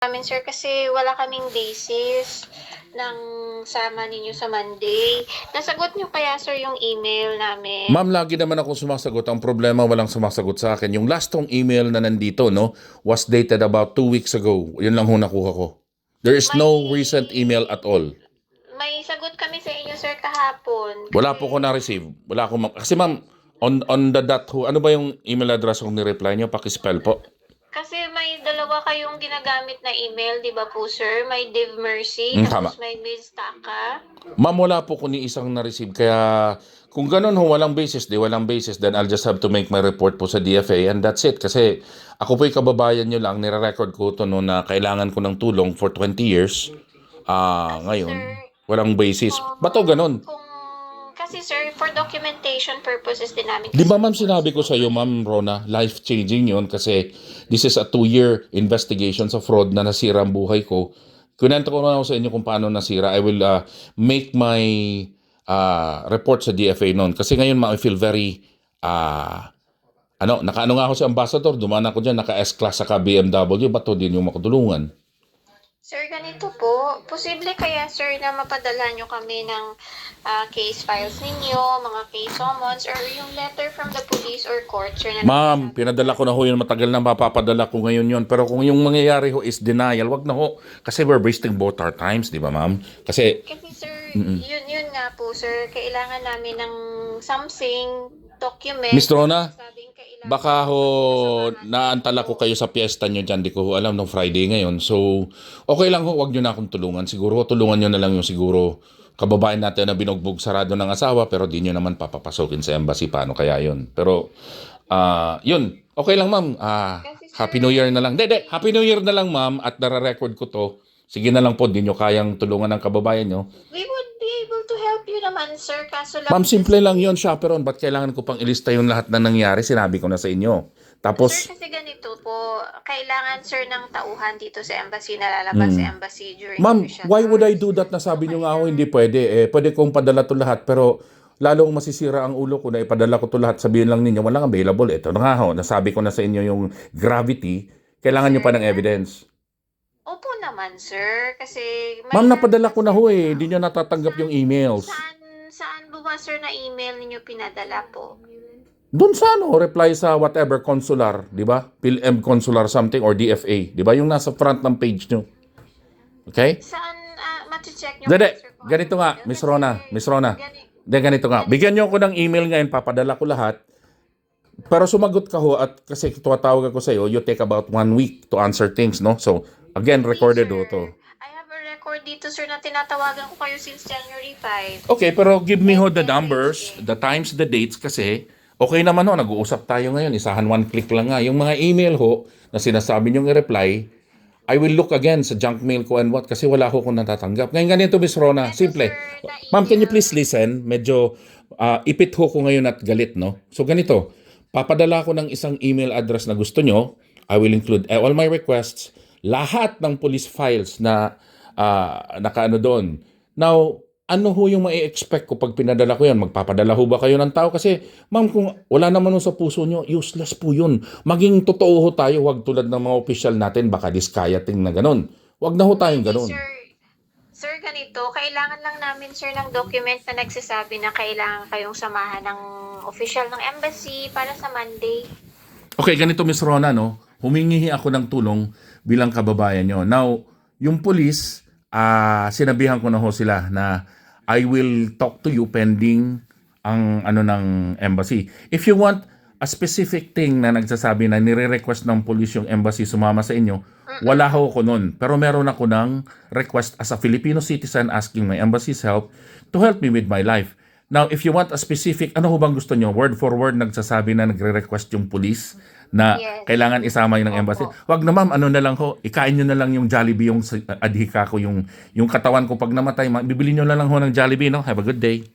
Amin sir kasi wala kaming basis ng sama ninyo sa Monday. Nasagot niyo kaya sir yung email namin? Ma'am, lagi naman ako sumasagot. Ang problema, walang sumasagot sa akin. Yung last kong email na nandito, no, was dated about 2 weeks ago. Yun lang ho nakuha ko. There is no recent email at all. May sagot kami sa inyo sir kahapon. Wala po ko na-receive. Wala ko, ma'am. Kasi ma'am, on the dot ho, ano ba yung email address kong ni-reply nyo? Pakispell po. Kasi may dalawa kayong ginagamit na email, di ba po sir? May Div Mercy, Tama. tapos may Ms. Taka. Ma'am, wala po ko ni isang na-receive. Kaya kung ganun ho, walang basis, then I'll just have to make my report po sa DFA and that's it. Kasi ako po'y kababayan nyo lang, nire-record ko to no, na kailangan ko ng tulong for 20 years. Ngayon, walang basis. Ba't o ganun? Kasi sir, for documentation purposes din namin. Di ba ma'am sinabi ko sa iyo, ma'am Rona, life-changing yun kasi this is a 2-year investigation sa fraud na nasira ang buhay ko. Kunento ko na ako sa inyo kung paano nasira. I will make my report sa DFA noon. Kasi ngayon, I feel very, nakaano nga ako sa ambassador, dumaan ako dyan, naka-S-class saka BMW, ba't to din yung makatulungan? Sir, ganito po. Posible kaya, sir, na mapadala nyo kami ng case files ninyo, mga case summons, or yung letter from the police or court, sir? Ma'am, pinadala ko na ho yun. Matagal na mapapadala ko ngayon yun. Pero kung yung mangyayari ho is denial, wag na ho. Kasi we're wasting both our times, di ba ma'am? Kasi sir, yun nga po, sir. Kailangan namin ng something, document. Miss Rona, baka ho naantala ko kayo sa piyesta nyo dyan. Di ko ho alam nung Friday ngayon. So, okay lang ho. Wag nyo na akong tulungan. Siguro tulungan nyo na lang yung siguro kababayan natin na binugbog sarado ng asawa pero di nyo naman papapasokin sa embassy. Paano kaya yun? Pero, yun. Okay lang ma'am. Happy New Year na lang. Happy New Year na lang ma'am at nare-record ko to. Sige na lang po, di nyo kayang tulungan ng kababayan nyo. We would be able to help you naman, sir. Kaso lang... Ma'am, simple lang yun, chaperon. Ba't kailangan ko pang ilista yung lahat na nangyari? Sinabi ko na sa inyo. Tapos... Sir, kasi ganito po, kailangan, sir, ng tauhan dito sa embassy, nalalabas sa embassy during Ma'am, official why would I hours. do that? Nasabi nyo nga ako, hindi pwede. Pwede kong padala to lahat, pero lalong masisira ang ulo ko na ipadala ko to lahat. Sabihin lang ninyo, walang available. Ito na nga ho, nasabi ko na sa inyo yung gravity. Kailangan nyo pa ng evidence. Opo naman, sir. Kasi... Ma'am, napadala ko na ho eh. Hindi nyo natatanggap yung emails. Saan po ba, sir, na email ninyo pinadala po? Doon sa reply sa whatever consular, di ba? PhilM consular something or DFA, di ba? Yung nasa front ng page nyo. Okay? Saan, mati-check nyo? Ganito nga, Miss Rona. Ganito nga. Bigyan nyo ako ng email ngayon, papadala ko lahat. Pero sumagot ka ho at kasi tuwatawag ako sa iyo, you take about 1 week to answer things, no? So, again, recorded ho to. I have a record dito, sir, na tinatawagan ko kayo since January 5. Okay, pero give me ho the numbers, the times, the dates kasi okay naman ho, nag-uusap tayo ngayon, isahan 1 click lang nga. Yung mga email ho na sinasabi nyo i-reply, I will look again sa junk mail ko and what kasi wala ho kung natatanggap. Ngayon ganito, Miss Rona, simple. Ma'am, can you please listen? Medyo ipit ho ko ngayon at galit, no? So ganito, papadala ko ng isang email address na gusto nyo. I will include all my requests, lahat ng police files na nakaano doon. Now, ano ho yung ma-expect ko pag pinadala ko yan? Magpapadala ho ba kayo ng tao? Kasi, ma'am, kung wala naman sa puso nyo, useless po yun. Maging totoo ho tayo, wag tulad ng mga official natin, baka discayating na ganun. Wag na ho tayong ganun. Sir, ganito, kailangan lang namin, sir, ng document na nagsasabi na kailangan kayong samahan ng official ng embassy para sa Monday. Okay, ganito, Miss Rona, no? Humingi ako ng tulong bilang kababayan nyo. Now, yung police, sinabihan ko na ho sila na I will talk to you pending ang ng embassy. If you want a specific thing na nagsasabi na nire-request ng police yung embassy sumama sa inyo, wala ho ko nun. Pero meron ako ng request as a Filipino citizen asking my embassy's help to help me with my life. Now, if you want a specific, ano ho bang gusto nyo? Word for word nagsasabi na nagre-request yung police na kailangan isama yun ng embassy. Wag na ma'am, ano na lang ho, ikain nyo na lang yung Jollibee, yung adhika ko, yung katawan ko pag namatay, bibili nyo na lang ho ng Jollibee, no? Have a good day.